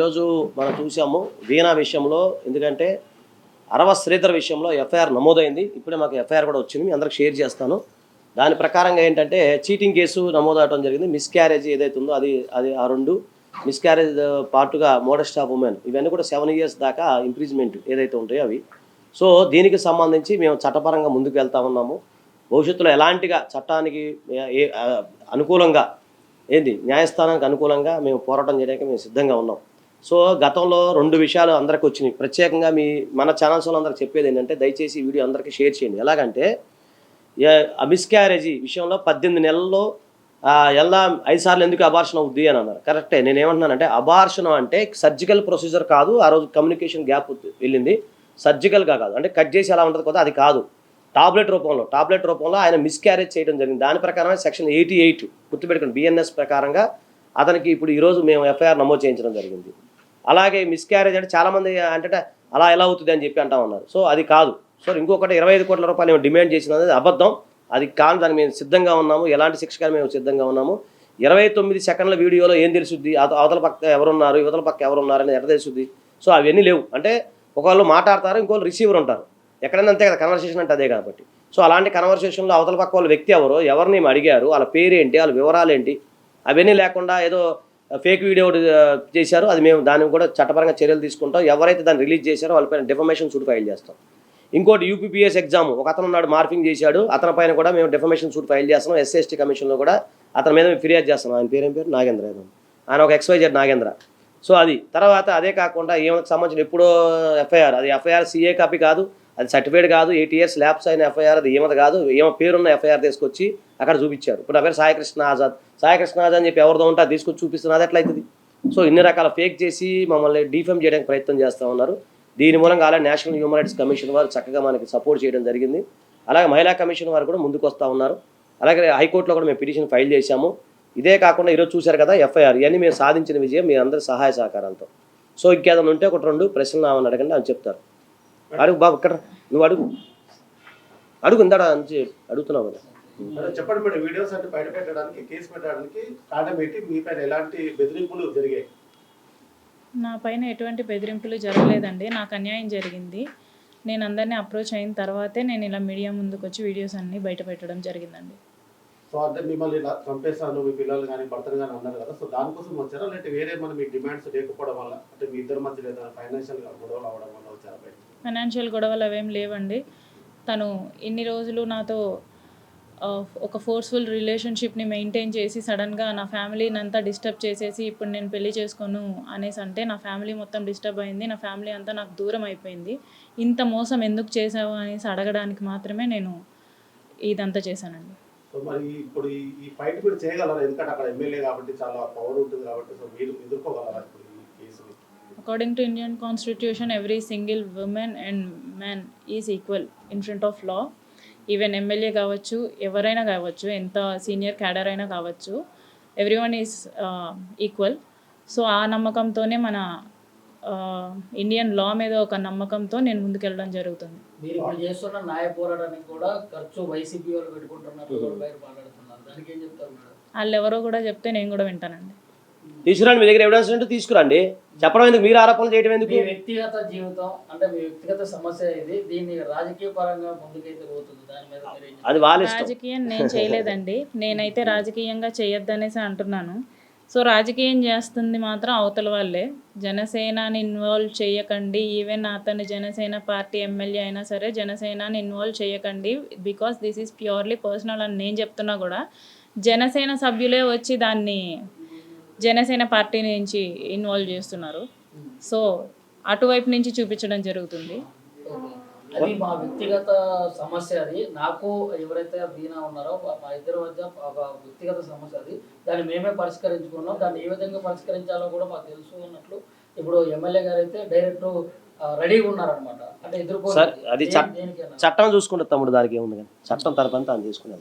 ఈరోజు మనం చూసాము వీణా విషయంలో. ఎందుకంటే అరవ శ్రీధర్ విషయంలో ఎఫ్ఐఆర్ నమోదైంది. ఇప్పుడే మాకు ఎఫ్ఐఆర్ కూడా వచ్చింది, మీ అందరికి షేర్ చేస్తాను. దాని ప్రకారంగా ఏంటంటే చీటింగ్ కేసు నమోదవడం జరిగింది. మిస్క్యారేజ్ ఏదైతే ఉందో అది అది ఆ రెండు మిస్క్యారేజ్ పార్టుగా మోడెస్ట్ ఆఫ్ ఉమెన్ ఇవన్నీ కూడా 7 years దాకా ఇంప్రీజ్మెంట్ ఏదైతే ఉంటాయో అవి. సో దీనికి సంబంధించి మేము చట్టపరంగా ముందుకు వెళ్తా ఉన్నాము. భవిష్యత్తులో ఎలాంటిగా చట్టానికి అనుకూలంగా న్యాయస్థానానికి అనుకూలంగా మేము పోరాటం చేయడానికి మేము సిద్ధంగా ఉన్నాం. సో గతంలో 2 విషయాలు అందరికి వచ్చినాయి. ప్రత్యేకంగా మన ఛానల్స్ అందరికి చెప్పేది ఏంటంటే దయచేసి ఈ వీడియో అందరికీ షేర్ చేయండి. ఎలాగంటే మిస్క్యారేజీ విషయంలో 18 నెలల్లో 5 సార్లు ఎందుకు అబార్షన్ అవుద్ది అని అన్నారు. కరెక్టే. నేనేమంటున్నానంటే అబార్షన్ అంటే సర్జికల్ ప్రొసీజర్ కాదు. ఆ రోజు కమ్యూనికేషన్ గ్యాప్ వెళ్ళింది. సర్జికల్గా కాదు, అంటే కట్ చేసి ఎలా ఉంటుంది కదా, అది కాదు. టాబ్లెట్ రూపంలో ఆయన మిస్క్యారేజ్ చేయడం జరిగింది. దాని ప్రకారమే సెక్షన్ 88 గుర్తుపెట్టుకుని బిఎన్ఎస్ ప్రకారంగా అతనికి ఇప్పుడు ఈరోజు మేము ఎఫ్ఐఆర్ నమోదు చేయించడం జరిగింది. అలాగే మిస్క్యారేజ్ అంటే చాలామంది అంటే అలా ఎలా అవుతుంది అని చెప్పి అంటా ఉన్నారు. సో అది కాదు. సో ఇంకొకటి 25 కోట్ల రూపాయలు మేము డిమాండ్ చేసినది అబద్ధం. అది కాదు. దానికి మేము సిద్ధంగా ఉన్నాము. ఎలాంటి శిక్షగా మేము సిద్ధంగా ఉన్నాము. 29 సెకండ్ల వీడియోలో ఏం తెలుసుద్ది, అవతల పక్క ఎవరున్నారు, యువతల పక్క ఎవరున్నారని ఎట్లా తెలుసుద్ది. సో అవన్నీ లేవు. అంటే ఒకళ్ళు మాట్లాడతారు, ఇంకోళ్ళు రిసీవర్ ఉంటారు. ఎక్కడైనా అంతే కదా, కన్వర్సేషన్ అంటే అదే కాబట్టి. సో అలాంటి కన్వర్సేషన్లో అవతల పక్క వాళ్ళ వ్యక్తి ఎవరో, ఎవరిని అడిగారు, వాళ్ళ పేరేంటి, వాళ్ళ వివరాలు ఏంటి, అవన్నీ లేకుండా ఏదో ఫేక్ వీడియో చేశారు. అది మేము దానికి కూడా చట్టపరంగా చర్యలు తీసుకుంటాం. ఎవరైతే దాన్ని రిలీజ్ చేశారో వాళ్ళపైన డిఫమేషన్ సూట్ ఫైల్ చేస్తాం. ఇంకోటి యూపీపీఎస్ ఎగ్జామ్ ఒక అతను ఉన్నాడు, మార్పింగ్ చేశాడు, అతని పైన కూడా మేము డిఫమేషన్ సూట్ ఫైల్ చేస్తున్నాం. ఎస్సీ కమిషన్లో కూడా అతని మీద మేము ఫిర్యాదు చేస్తున్నాం. ఆయన పేరు నాగేంద్ర, ఆయన ఒక XYZ నాగేంద్ర. సో అది తర్వాత అదే కాకుండా ఏమైనా సంబంధించిన ఎప్పుడో ఎఫ్ఐఆర్, అది ఎఫ్ఐఆర్ CA కాపీ కాదు, అది సర్టిఫైడ్ కాదు, 8 years ల్యాప్స్ అయిన ఎఫ్ఐఆర్, అది ఏమది కాదు. ఏమో పేరున్న ఎఫ్ఐఆర్ తీసుకొచ్చి అక్కడ చూపించారు. ఇప్పుడు నా పేరు సాయికృష్ణ ఆజాద్ అని చెప్పి ఎవరిదో ఉంటే అది తీసుకొచ్చి చూపిస్తున్నది ఎట్లయితుంది. సో ఇన్ని రకాల ఫేక్ చేసి మమ్మల్ని డిఫేమ్ చేయడానికి ప్రయత్నం చేస్తూ ఉన్నారు. దీని మూలంగా అలాగే నేషనల్ హ్యూమన్ రైట్స్ కమిషన్ వారు చక్కగా మనకి సపోర్ట్ చేయడం జరిగింది. అలాగే మహిళా కమిషన్ వారు కూడా ముందుకు వస్తూ ఉన్నారు. అలాగే హైకోర్టులో కూడా మేము పిటిషన్ ఫైల్ చేశాము. ఇదే కాకుండా ఈరోజు చూశారు కదా ఎఫ్ఐఆర్, ఇవన్నీ మేము సాధించిన విజయం మీ అందరి సహాయ సహకారాలతో. సో ఇంకేదైనా ఉంటే 1-2 ప్రశ్నలు అని అడగండి, అని చెప్తారు. అడుగు బాబు, ఇక్కడ నువ్వు అడుగు ఇందాడ అని అడుగుతున్నావు కదా. చెప్పండి మేడం, వీడియోస్ అంటే బయట పెట్టడానికి, కేసు పెట్టడానికి కారణం ఏంటి? మీ పైన ఎలాంటి బెదిరింపులు జరిగాయి? నా పైన ఎటువంటి బెదిరింపులు జరగలేదండి. నాకు అన్యాయం జరిగింది. నేను అందరినీ అప్రోచ్ అయిన తర్వాతే నేను ఇలా మీడియా ముందుకు వచ్చి వీడియోస్ అన్నీ బయట పెట్టడం జరిగిందండి. సో అంటే మిమ్మల్ని ఇలా చంపేస్తాను, మీ పిల్లలు కానీ భర్తలు కానీ అన్నారు కదా, సో దానికోసం వచ్చారా, లేకపోతే వేరే మీ డిమాండ్స్ లేకపోవడం వల్ల, అంటే మీ ఇద్దరి మధ్య లేదా ఫైనాన్షియల్ గొడవలు అవడం వల్ల వచ్చారా? ఫైనాన్షియల్ గొడవలు అవేం లేవండి. తను ఇన్ని రోజులు నాతో ఒక ఫోర్స్ఫుల్ రిలేషన్షిప్ని మెయింటైన్ చేసి సడన్గా నా ఫ్యామిలీని అంతా డిస్టర్బ్ చేసేసి ఇప్పుడు నేను పెళ్లి చేసుకోను అనేసి అంటే నా ఫ్యామిలీ మొత్తం డిస్టర్బ్ అయింది. నా ఫ్యామిలీ అంతా నాకు దూరం అయిపోయింది. ఇంత మోసం ఎందుకు చేసావు అనేసి అడగడానికి మాత్రమే నేను ఇదంతా చేశానండి. సో మరి ఇప్పుడు ఈ ఫైట్ మీరు చేయగలరా? ఎందుకంటే అక్కడ ఎమ్మెల్యే కాబట్టి చాలా పవర్ ఉంటుంది కాబట్టి, సో మీరు ఎదుర్కోగలరా ఇప్పుడు ఈ కేసుని? According to Indian Constitution, every single woman and man is equal in front of law. Even MLA కావచ్చు, ఎవరైనా కావచ్చు, ఎంత సీనియర్ క్యాడర్ అయినా కావచ్చు, ఎవ్రీవన్ ఈజ్ ఈక్వల్. సో ఆ నమ్మకంతోనే మన ఇండియన్ లా మీద ఒక నమ్మకంతో నేను ముందుకెళ్ళడం జరుగుతుంది. మీరు ఇప్పుడు చేస్తున్న న్యాయ పోరాటానికి కూడా ఖర్చు వైసీపీ వాళ్ళు పెట్టుకుంటున్నారు, మాట్లాడుతున్నారు, దానికి ఏం చెప్తారు మేడం? వాళ్ళు ఎవరో కూడా చెప్తే నేను కూడా వింటానండి. తీసుకురండి, మీ దగ్గర ఎవిడెన్స్ ఉంటే తీసుకురండి. చెప్పడం ఎందుకు, మీరు ఆరోపణలు చేయడం ఎందుకు? మీ వ్యక్తిగత జీవితం అంటే మీ వ్యక్తిగత సమస్య ఇది, దీన్ని రాజకీయ పరంగా ముందుకైతే పోతుంది, దాని మీద అది వాళ్ళ ఇష్టం. రాజకీయం నేను చేయలేదండి. నేనైతే రాజకీయంగా చేయొద్దనేసి అంటున్నాను. సో రాజకీయం చేస్తుంది మాత్రం అవతల వాళ్ళే. జనసేనని ఇన్వాల్వ్ చేయకండి. ఈవెన్ అతను జనసేన పార్టీ ఎమ్మెల్యే అయినా సరే జనసేనని ఇన్వాల్వ్ చేయకండి, because this is purely personal అని నేను చెప్తున్నా కూడా జనసేన సభ్యులే వచ్చి దాన్ని జనసేన పార్టీ నుంచి ఇన్వాల్వ్ చేస్తున్నారు. సో అటువైపు నుంచి చూపించడం జరుగుతుంది. అది మా వ్యక్తిగత సమస్య. అది నాకు ఎవరైతే వీణా ఉన్నారో మా ఇద్దరి మధ్య ఒక వ్యక్తిగత సమస్య. అది దాన్ని మేమే పరిష్కరించుకున్నాం. దాన్ని ఏ విధంగా పరిష్కరించాలో కూడా మాకు తెలుసు అన్నట్లు ఇప్పుడు ఎమ్మెల్యే గారు అయితే డైరెక్ట్ రెడీగా ఉన్నారనమాట. అంటే ఎదుర్కో అది చట్టం చూసుకుంటే తమ్ముడు, దానికి ఏముంది కానీ చట్టం తరపంతా అని తీసుకున్నాను.